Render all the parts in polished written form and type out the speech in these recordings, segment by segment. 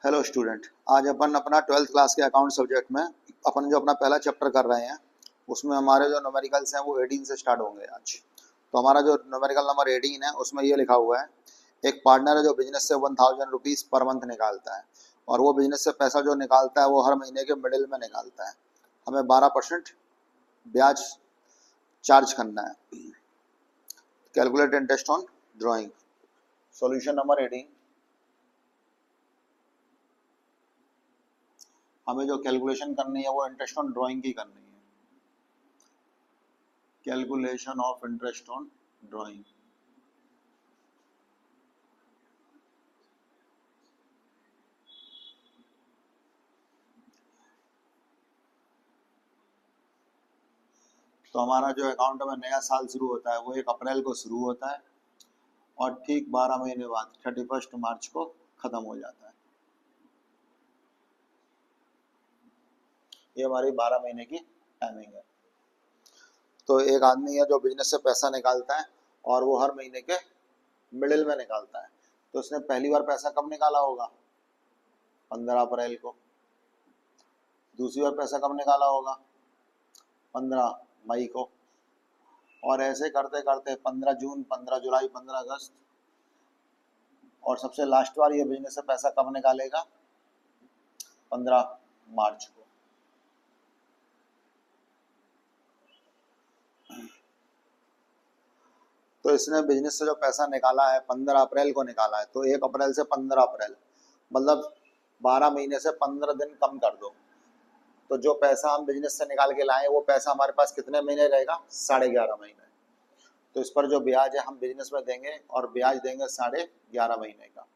Hello student, आज अपन अपना 12th class के अकाउंट सब्जेक्ट में अपन जो अपना पहला चैप्टर कर रहे हैं उसमें हमारे जो न्यूमेरिकल्स हैं वो 18 से स्टार्ट होंगे आज। तो हमारा जो न्यूमेरिकल नंबर 18 है उसमें ये लिखा हुआ है, एक पार्टनर है जो बिजनेस से 1000 रुपीज़ पर मंथ निकालता है और वो बिजनेस से पैसा जो निकालता है वो हर महीने के मिडिल में निकालता है। हमें 12% ब्याज चार्ज करना है। Calculate interest on drawing. Solution number 18, हमें जो कैलकुलेशन करनी है वो इंटरेस्ट ऑन ड्राइंग की करनी है। Calculation of interest on drawing. तो हमारा जो अकाउंट में नया साल शुरू होता है वो 1 अप्रैल को शुरू होता है और ठीक 12 महीने बाद 31 मार्च को खत्म हो जाता है। ये हमारी 12 महीने की टाइमिंग है। तो एक आदमी है जो बिजनेस से पैसा निकालता है और वो हर महीने के मिडिल में निकालता है। तो उसने पहली बार पैसा कब निकाला होगा? 15 अप्रैल को। दूसरी बार पैसा कब निकाला होगा? 15 मई को। और ऐसे करते करते 15 जून, 15 जुलाई, 15 अगस्त और सबसे लास्ट बार ये बिजनेस से पैसा कब निकालेगा? 15 मार्च को। तो इसने बिजनेस से जो पैसा निकाला है 15 अप्रैल को निकाला है, तो 1 अप्रैल से 15 अप्रैल मतलब 12 महीने से 15 दिन कम कर दो। तो जो पैसा हम बिजनेस से निकाल के लाए वो पैसा हमारे पास कितने महीने रहेगा? 11.5 महीने। तो इस पर जो ब्याज है हम बिजनेस में देंगे और ब्याज देंगे 11.5 महीने का।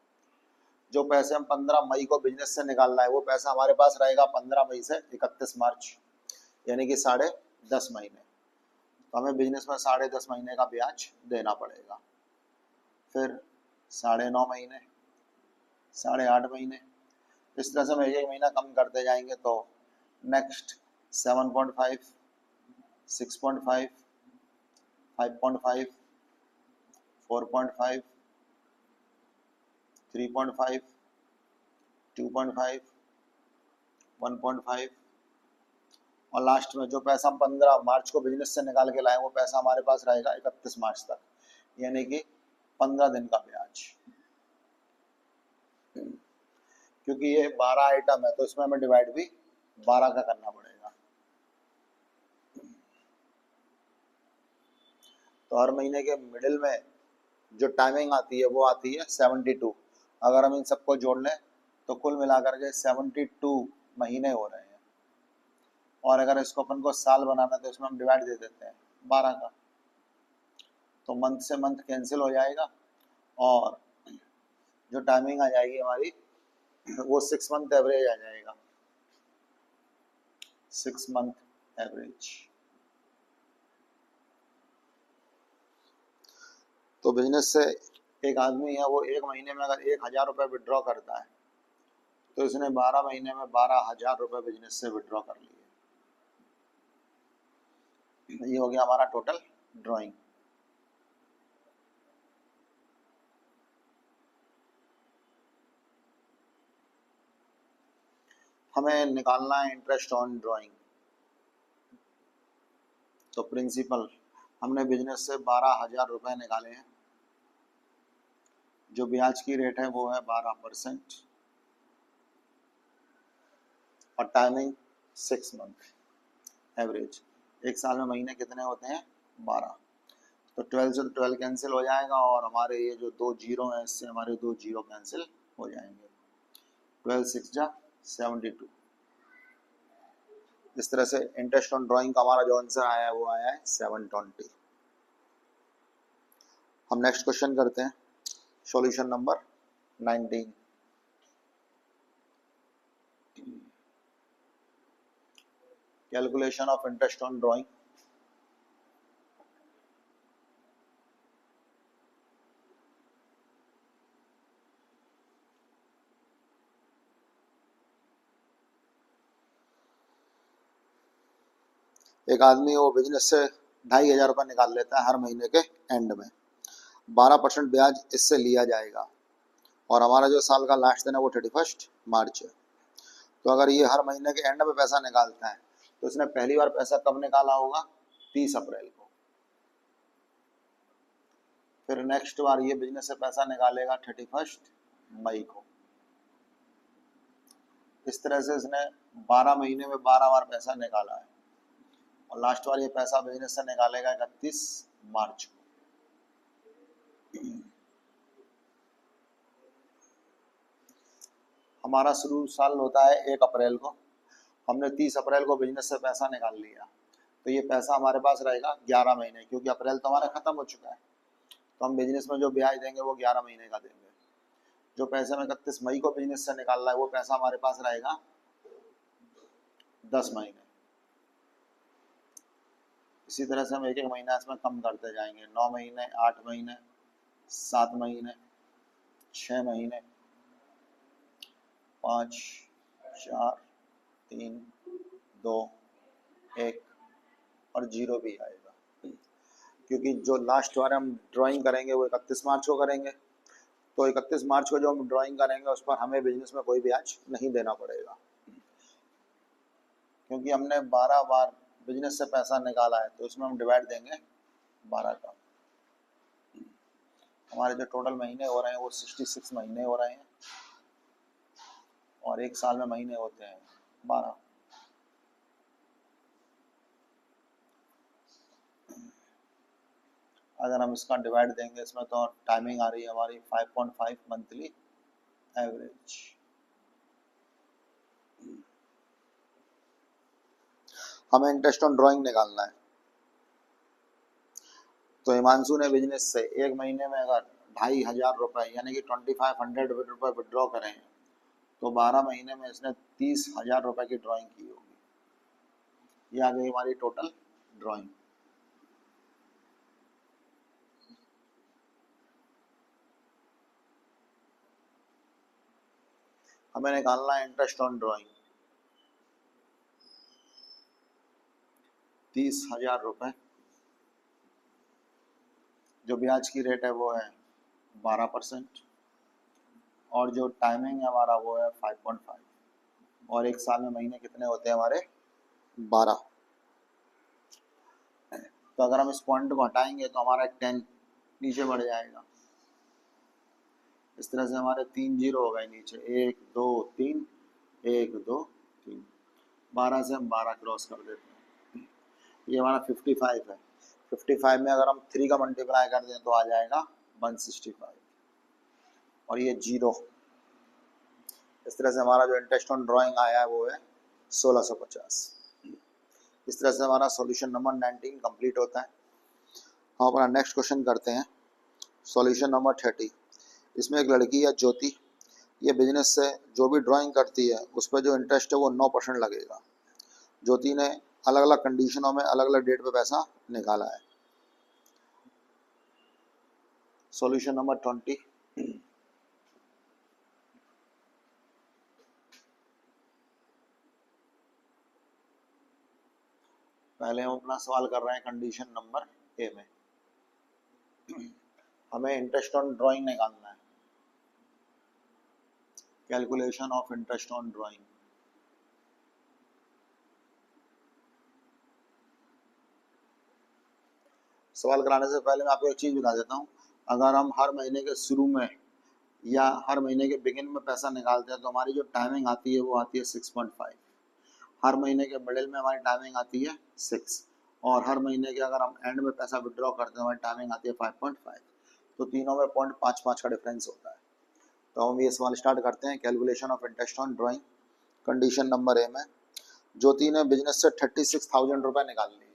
जो पैसे हम 15 मई को बिजनेस से निकालना है वो पैसा हमारे पास रहेगा 15 मई से 31 मार्च, यानी कि 10.5 महीने। तो हमें बिजनेस में 10.5 महीने का ब्याज देना पड़ेगा। फिर 9.5 महीने, 8.5 महीने, इस तरह से हम एक महीना कम करते जाएंगे। तो नेक्स्ट 7.5, 6.5, 5.5, 4.5, 3.5, 2.5, 1.5 और लास्ट में जो पैसा हम 15 मार्च को बिजनेस से निकाल के लाए वो पैसा हमारे पास रहेगा 31 मार्च तक, यानी कि 15 दिन का ब्याज। क्योंकि ये 12 आइटम है तो इसमें हमें डिवाइड भी 12 का करना पड़ेगा। तो हर महीने के मिडिल में जो टाइमिंग आती है वो आती है 72। अगर हम इन सबको जोड़ लें तो कुल मिलाकर के 72 महीने हो रहे हैं। और अगर इसको अपन को साल बनाना तो इसमें हम डिवाइड दे देते हैं 12 का। तो मंथ से मंथ कैंसिल हो जाएगा और जो टाइमिंग आ जाएगी हमारी वो 6 मंथ एवरेज आ जाएगा। 6 मंथ एवरेज। तो बिजनेस से एक आदमी है वो एक महीने में अगर 1000 रुपये विड्रॉ करता है तो इसने 12 महीने में 12,000 रुपये बिजनेस से विड्रॉ कर लिए। ये हो गया हमारा टोटल ड्राइंग। हमें निकालना है इंटरेस्ट ऑन ड्राइंग। तो प्रिंसिपल हमने बिजनेस से 12,000 रुपये निकाले हैं। जो ब्याज की रेट है वो है 12% और टाइमिंग 6 मंथ एवरेज। एक साल में महीने कितने होते हैं? 12। तो 12 से 12 कैंसिल हो जाएगा और हमारे ये जो 2 जीरो हैं इससे हमारे 2 जीरो कैंसिल हो जाएंगे। 12 6 जा 72। इस तरह से इंटरेस्ट ऑन ड्राइंग का हमारा जो आंसर आया है वो आया है 720। हम नेक्स्ट क्वेश्चन करते हैं, solution number 19। Calculation of interest on drawing. एक आदमी वो बिजनेस से 2,500 रुपये निकाल लेता है हर महीने के एंड में। 12% ब्याज इससे लिया जाएगा। और हमारा जो साल का लास्ट दिन है वो 31 मार्च है। तो अगर ये हर महीने के एंड में पैसा निकालता है तो इसने पहली बार पैसा कब निकाला होगा? 30 अप्रैल को। फिर नेक्स्ट बार ये बिजनेस से पैसा निकालेगा 31 मई को। इस तरह से इसने 12 महीने में 12 बार पैसा निकाला है और लास्ट बार ये पैसा बिजनेस से निकालेगा 31 मार्च को। हमारा शुरू साल होता है 1 अप्रैल को। हमने 30 अप्रैल को बिजनेस से पैसा निकाल लिया तो ये पैसा हमारे पास रहेगा 11 महीने, क्योंकि अप्रैल तो हमारा खत्म हो चुका है। तो हम बिजनेस में जो ब्याज देंगे वो 11 महीने का देंगे। जो पैसे में 31 मई को बिजनेस से निकालना है वो पैसा हमारे पास रहेगा 10 महीने। इसी तरह से हम एक एक महीना इसमें कम करते जाएंगे। 9 महीने, 8 महीने, 7 महीने, 6 महीने, 5, 4, 3, 2, 1 और 0 भी आएगा, क्योंकि जो लास्ट बार हम ड्राइंग करेंगे वो 31 मार्च को करेंगे। तो 31 मार्च को जो हम ड्राइंग करेंगे उस पर हमें बिजनेस में कोई ब्याज नहीं देना पड़ेगा, क्योंकि हमने 12 बार बिजनेस से पैसा निकाला है। तो इसमें हम डिवाइड देंगे 12 का। हमारे जो टोटल महीने हो रहे हैं वो 66 महीने हो रहे हैं और एक साल में महीने होते हैं 12। अगर हम इसका डिवाइड देंगे इसमें तो टाइमिंग आ रही है हमारी 5.5 मंथली एवरेज। हमें इंटरेस्ट ऑन ड्राइंग निकालना है। तो हिमांशु ने बिजनेस से एक महीने में अगर 2,500 रुपए यानी कि 2500 रुपए विड्रॉ करें तो 12 महीने में इसने 30,000 रुपए की ड्राइंग की होगी। ये आ गई हमारी टोटल ड्राइंग। हमें निकालना है इंटरेस्ट ऑन ड्राइंग 30,000 रुपए। जो ब्याज की रेट है वो है 12% और जो टाइमिंग है हमारा वो है 5.5 और एक साल में महीने कितने होते हैं हमारे? 12। तो अगर हम इस पॉइंट को हटाएंगे तो हमारा 10 नीचे बढ़ जाएगा। इस तरह से हमारे 3 जीरो हो गए नीचे, 1 2 3, 1 2 3। 12 से हम 12 क्रॉस कर देते हैं। ये हमारा 55 है। 55 में अगर हम 3 का मल्टीप्लाई कर दें तो आ जाएगा 165 और ये 0। इस तरह से हमारा जो इंटरेस्ट ऑन ड्राइंग आया है वो है 1650। इस तरह से हमारा सॉल्यूशन नंबर 19 कंप्लीट होता है। हम अपना नेक्स्ट क्वेश्चन करते हैं, सॉल्यूशन नंबर 30। इसमें एक लड़की है ज्योति, ये बिजनेस से जो भी ड्राइंग करती है उस पर जो इंटरेस्ट है वो 9% लगेगा। ज्योति ने अलग अलग कंडीशनों में अलग अलग डेट पे पैसा निकाला है। Solution number 20। पहले हम अपना सवाल कर रहे हैं कंडीशन नंबर ए में। हमें इंटरेस्ट ऑन ड्राइंग निकालना है। Calculation of interest on drawing. सवाल कराने से पहले मैं आपको एक चीज बता देता हूँ। अगर हम हर महीने के शुरू में या हर महीने के बिगिन में पैसा निकालते हैं तो हमारी जो टाइमिंग आती है वो आती है 6.5। हर महीने के मिडिल में हमारी टाइमिंग आती है 6 और हर महीने के अगर हम एंड में पैसा विड्रॉ करते हैं हमारी टाइमिंग आती है 5.5। तो तीनों में 0.55 का डिफरेंस होता है। तो हम ये सवाल स्टार्ट करते हैं। Calculation of interest on drawing. Condition number A में ज्योति ने बिजनेस से 36,000 रुपए निकाल लिए।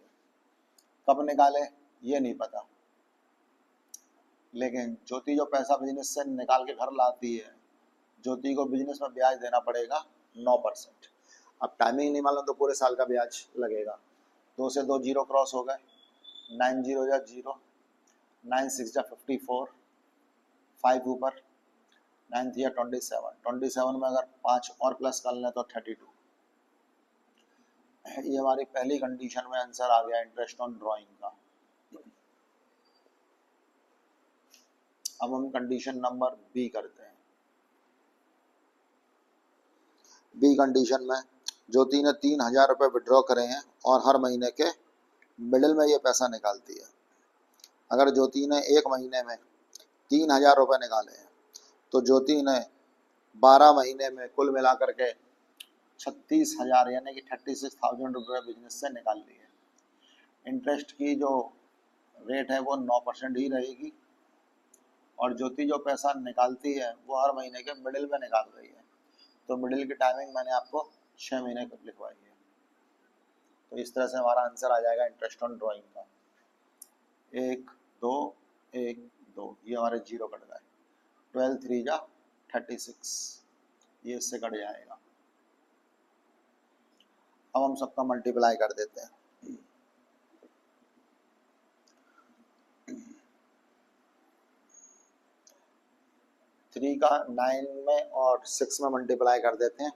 कब निकाले ये नहीं पता, लेकिन ज्योति जो पैसा बिजनेस से निकाल के घर लाती है, ज्योति को बिजनेस में ब्याज देना पड़ेगा 9%। अब टाइमिंग नहीं मालूम तो पूरे साल का ब्याज लगेगा। 2 से 2 जीरो क्रॉस हो गए, 9 जीरो या 0, 9 6 या 54, 5 ऊपर, 9 या 27 में अगर 5 और प्लस कर लें तो 32। ये हमारी पहली कंडीशन में आंसर आ गया इंटरेस्ट ऑन ड्राइंग का। अब हम कंडीशन नंबर बी करते हैं। बी कंडीशन में ज्योति ने 3,000 रुपये विड्रॉ करे हैं और हर महीने के मिडिल में ये पैसा निकालती है। अगर ज्योति ने एक महीने में 3,000 रुपये निकाले हैं तो ज्योति ने 12 महीने में कुल मिलाकर के 36,000 यानी कि 36,000 रुपये बिजनेस से निकाल लिए। इंटरेस्ट की जो रेट है वो 9% ही रहेगी और ज्योति जो पैसा निकालती है वो हर महीने के मिडिल में निकाल रही है। तो मिडिल की टाइमिंग मैंने आपको 6 महीने लिखवाई है। तो इस तरह से हमारा आंसर आ जाएगा इंटरेस्ट ऑन ड्राइंग का। 1 2 1 2 ये हमारे 0 कट गए। 12 3 जा 36 ये इससे कट जाएगा। अब हम सबका मल्टीप्लाई कर देते हैं। 3 का 9 में और 6 में मल्टीप्लाई कर देते हैं।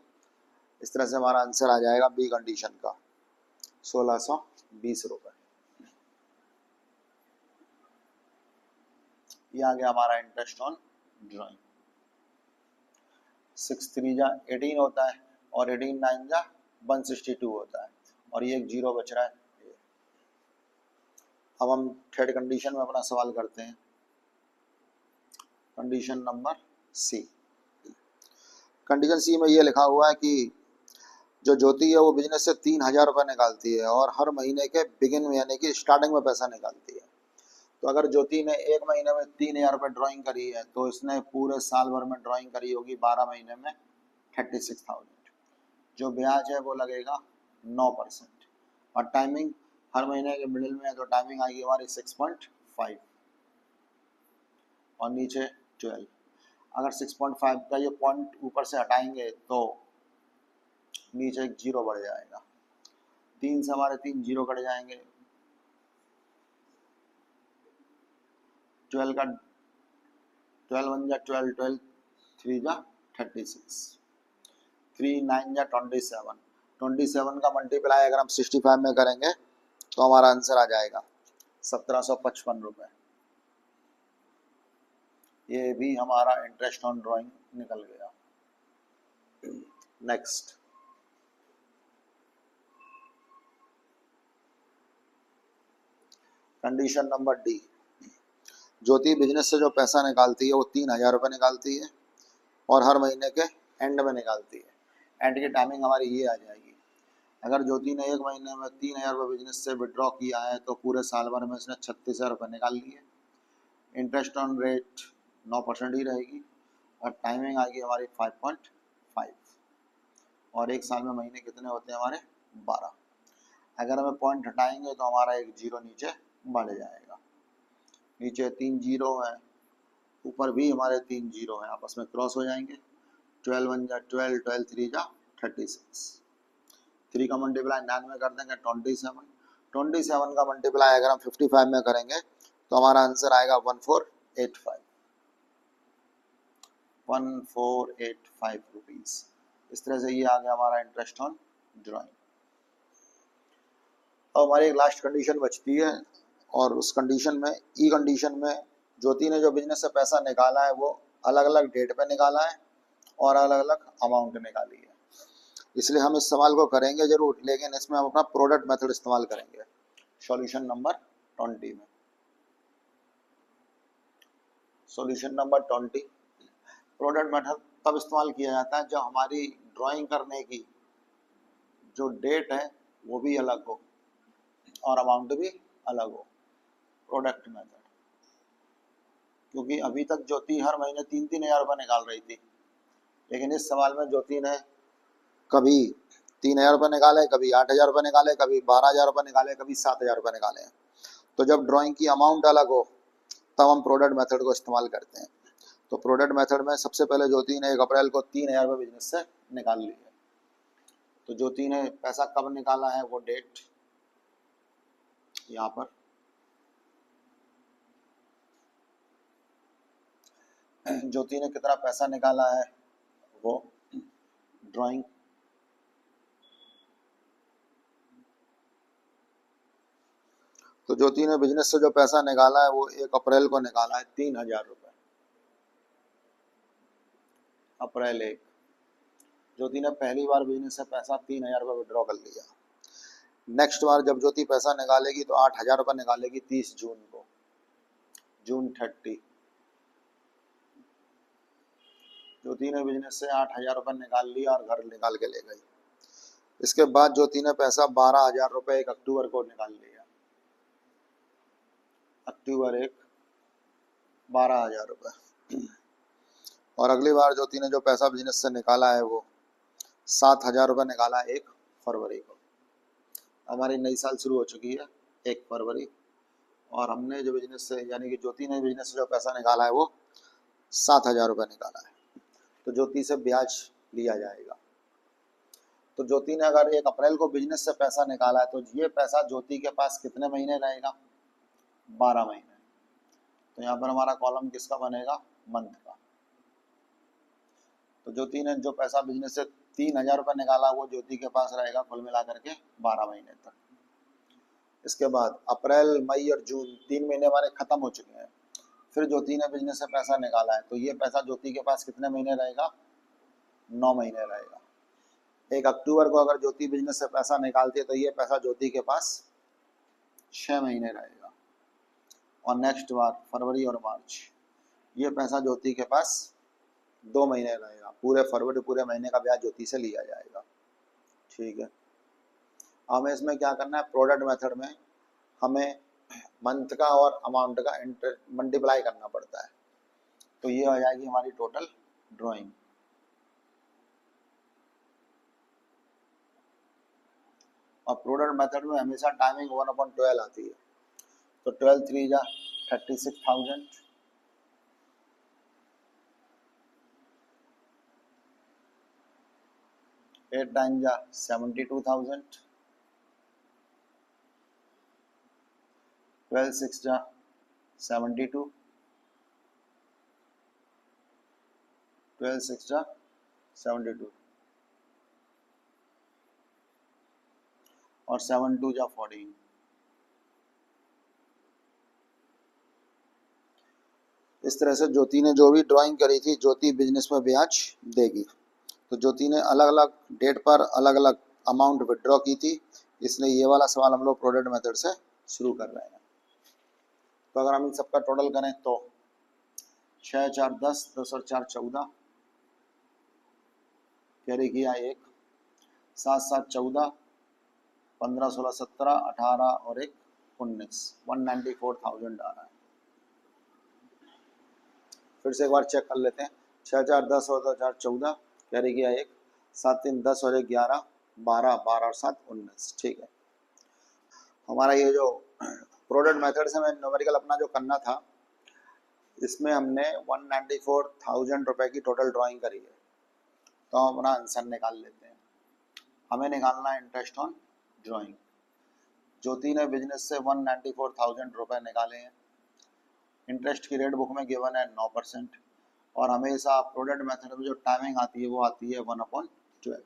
इस तरह से हमारा आंसर आ जाएगा बी कंडीशन का 1620 रुपये। ये आ गया हमारा इंटरेस्ट ऑन ड्राइंग। 6 3 जा 18 होता है और 18 9 जा 162 होता है और ये एक 0 बच रहा है। अब हम थर्ड कंडीशन में अपना सवाल करते हैं। Condition number C. Condition C में ये लिखा हुआ है कि जो ज्योति है वो बिजनेस से 3,000 रुपये निकालती है और हर महीने के बिगिन में यानी कि स्टार्टिंग में पैसा निकालती है। तो अगर ज्योति ने एक महीने में 3,000 रुपये ड्राइंग करी है तो इसने पूरे साल भर में ड्राइंग करी होगी 12 महीने में 36,000। जो ब्याज है वो लगेगा 9% और टाइमिंग हर महीने के मिडिल में है तो टाइमिंग आएगी हमारी 6.5 और नीचे 12। अगर 6.5 का ये पॉइंट ऊपर से हटाएंगे तो नीचे एक 0 बढ़ जाएगा। 3 से हमारे 3 0 कट जाएंगे। 12 का 12 1 जा 12 12 3 जा 36 3 9 जा 27 27 का मल्टीप्लाई अगर हम 65 में करेंगे तो हमारा आंसर आ जाएगा 1755 रुपये। ये भी हमारा इंटरेस्ट ऑन ड्राइंग निकल गया। Next condition number D. Jyoti business से जो पैसा निकालती है वो 3,000 रुपये निकालती है और हर महीने के एंड में निकालती है। एंड की टाइमिंग हमारी ये आ जाएगी। अगर ज्योति ने एक महीने में 3,000 रुपये बिजनेस से विड्रॉ किया है तो पूरे साल भर में इसने 36,000 रुपये निकाल लिए। इंटरेस्ट ऑन रेट 9% ही रहेगी और टाइमिंग आएगी हमारी 5.5 और एक साल में महीने कितने होते हैं हमारे 12। अगर हमें पॉइंट हटाएंगे तो हमारा एक 0 नीचे बढ़ जाएगा। नीचे 3 0 हैं, ऊपर भी हमारे 3 0 हैं, आपस में क्रॉस हो जाएंगे। 12 1 जा 12 12 3 जा 36 3 का मल्टीप्लाई 9 में कर देंगे 27 का मल्टीप्लाई अगर हम 55 में करेंगे तो हमारा आंसर आएगा 1485 रुपीज। इस तरह से ये आ गया हमारा इंटरेस्ट ऑन ड्राइंग। अब हमारी एक लास्ट कंडीशन बचती है और उस कंडीशन में ई कंडीशन में ज्योति ने जो बिजनेस से पैसा निकाला है वो अलग अलग डेट पे निकाला है और अलग अलग अमाउंट निकाली है। इसलिए हम इस सवाल को करेंगे जरूर, लेकिन इसमें हम अपना प्रोडक्ट मेथड इस्तेमाल करेंगे सॉल्यूशन नंबर 20 में। सॉल्यूशन नंबर 20 प्रोडक्ट मेथड तब इस्तेमाल किया जाता है जब हमारी ड्राइंग करने की जो डेट है वो भी अलग हो और अमाउंट भी अलग हो। प्रोडक्ट मेथड, क्योंकि अभी तक ज्योति हर महीने 3-3 हज़ार रुपये निकाल रही थी, लेकिन इस सवाल में ज्योति ने कभी 3,000 रुपये निकाले, कभी 8,000 रुपये निकाले, कभी 12,000 रुपये निकाले, कभी 7,000 रुपये निकाले। तो जब ड्राइंग की अमाउंट अलग हो तब हम प्रोडक्ट मेथड को इस्तेमाल करते हैं। तो प्रोडक्ट मेथड में सबसे पहले ज्योति ने 1 अप्रैल को 3,000 रुपये बिजनेस से निकाल लिए। तो ज्योति ने पैसा कब निकाला है वो डेट यहाँ पर ज्योति ने कितना पैसा निकाला है वो ड्राइंग तो ज्योति ने बिजनेस से जो पैसा निकाला है वो 1 अप्रैल को निकाला है 3,000 रुपये। अप्रैल 1 ज्योति ने पहली बार बिजनेस से पैसा 3,000 रुपये विड्रॉ कर लिया। नेक्स्ट बार जब ज्योति पैसा निकालेगी तो 8,000 रुपये निकालेगी 30 जून को, जून 30। ज्योति ने बिजनेस से 8,000 रुपये निकाल लिया और घर निकाल के ले गई। इसके बाद ज्योति ने पैसा 12,000 रुपये 1 अक्टूबर को निकाल लिया। अक्टूबर 1, 12,000 रुपये। और अगली बार ज्योति ने जो पैसा बिजनेस से निकाला है वो 7,000 रुपये निकाला 1 फरवरी को। हमारी नई साल शुरू हो चुकी है 1 फरवरी, और हमने जो बिजनेस से यानी कि ज्योति ने बिजनेस से जो पैसा निकाला है वो 7,000 रुपये निकाला है। तो ज्योति से ब्याज लिया जाएगा। तो ज्योति ने अगर 1 अप्रैल को बिजनेस से पैसा निकाला है तो ये पैसा ज्योति के पास कितने महीने रहेगा? 12 महीने। तो यहाँ पर हमारा कॉलम किसका बनेगा? मंथ का। तो ज्योति ने जो पैसा बिजनेस से 3,000 रुपये निकाला वो ज्योति के पास रहेगा कुल मिलाकर के 12 महीने तक। इसके बाद अप्रैल, मई और जून 3 महीने हमारे खत्म हो चुके हैं। फिर ज्योति ने बिजनेस से पैसा निकाला है तो ये पैसा ज्योति के पास कितने महीने रहेगा? 9 महीने रहेगा। 1 अक्टूबर को अगर ज्योति बिजनेस से पैसा निकालती है तो ये पैसा ज्योति के पास 6 महीने रहेगा। और नेक्स्ट बार फरवरी और मार्च ये पैसा ज्योति के पास 2 महीने रहेगा। पूरे फरवरी पूरे महीने का ब्याज ज्योति से लिया जाएगा। ठीक है, हमें इसमें क्या करना है? प्रोडक्ट मेथड में हमें मंथ का और अमाउंट का मल्टीप्लाई करना पड़ता है। तो ये हो जाएगी हमारी टोटल ड्राइंग। और प्रोडक्ट मेथड में हमेशा टाइमिंग 1/12 आती है। तो 12 3 जा 36,000, 8 9 जा 72,000, 12 6 जा 72, 12 6 जा 72 और 7 2 जा 14। इस तरह से ज्योति ने जो भी ड्राइंग करी थी ज्योति बिजनेस में ब्याज देगी। तो ज्योति ने अलग अलग डेट पर अलग अलग अमाउंट विड्रॉ की थी, इसलिए ये वाला सवाल हम लोग प्रोडक्ट मेथड से शुरू कर रहे हैं। तो अगर हम इन सबका टोटल करें तो 6 4 10, 10 और 4 14, कैरी किया 1, 7 7 14, 15 16 17, 18 और 1 19, 194,000 आ रहा है। फिर से एक बार चेक कर लेते हैं। 6 4 10 और 2 4 14, कैरी किया 1, 7 3 10 और 1 11, 12 12 और 7 19। ठीक है, हमारा ये जो प्रोडक्ट मेथड से मैं न्यूमेरिकल अपना जो करना था इसमें हमने 194,000 रुपये की टोटल ड्राइंग करी है। तो हम अपना आंसर निकाल लेते हैं। हमें निकालना है इंटरेस्ट ऑन ड्राइंग। ज्योति ने बिजनेस से 194,000 रुपये निकाले हैं। इंटरेस्ट की रेट बुक में गिवन है 9%, और हमेशा प्रोडक्ट मेथड में जो टाइमिंग आती है वो आती है 1/12।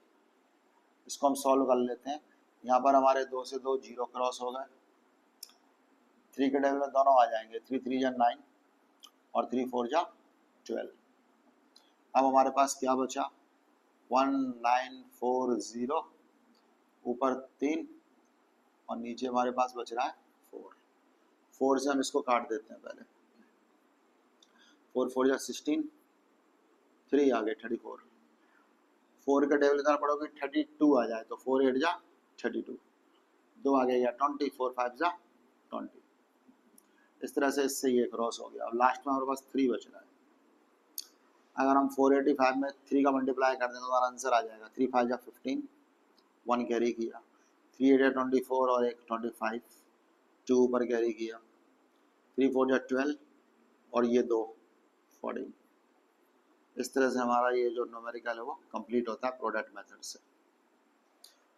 इसको हम सॉल्व कर लेते हैं। यहाँ पर हमारे 2 से 2 जीरो क्रॉस हो गए, 3 के टेबल में दोनों आ जाएंगे, 3 3 जा 9 और 3 4 जा 12। अब हमारे पास क्या बचा? 1940, ऊपर 3 और नीचे हमारे पास बच रहा है 4। 4 से हम इसको काट देते हैं पहले। 4 4 जा 16, 3 आ गए 34। 4 का टेबल करना पड़ोगे 32 आ जाए तो 4 8 जा 32, 2 आ गया 20, 4 5 जा 20। इस तरह से इससे ये क्रॉस हो गया। अब लास्ट में हमारे पास 3 बच रहा है। अगर हम 485 में 3 का मल्टीप्लाई कर दें तो हमारा आंसर आ जाएगा 3 5 जा 15, 1 कैरी किया, 3 8 जा 24 और 1 25, 2 ऊपर कैरी किया, 3 4 जा 12 और ये 2 14। इस तरह से हमारा ये जो न्यूमेरिकल है वो कंप्लीट होता है प्रोडक्ट मेथड से।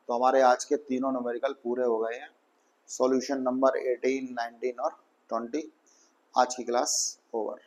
तो हमारे आज के तीनों न्यूमेरिकल पूरे हो गए हैं। सॉल्यूशन नंबर 18, 19 और 20। आज की क्लास ओवर।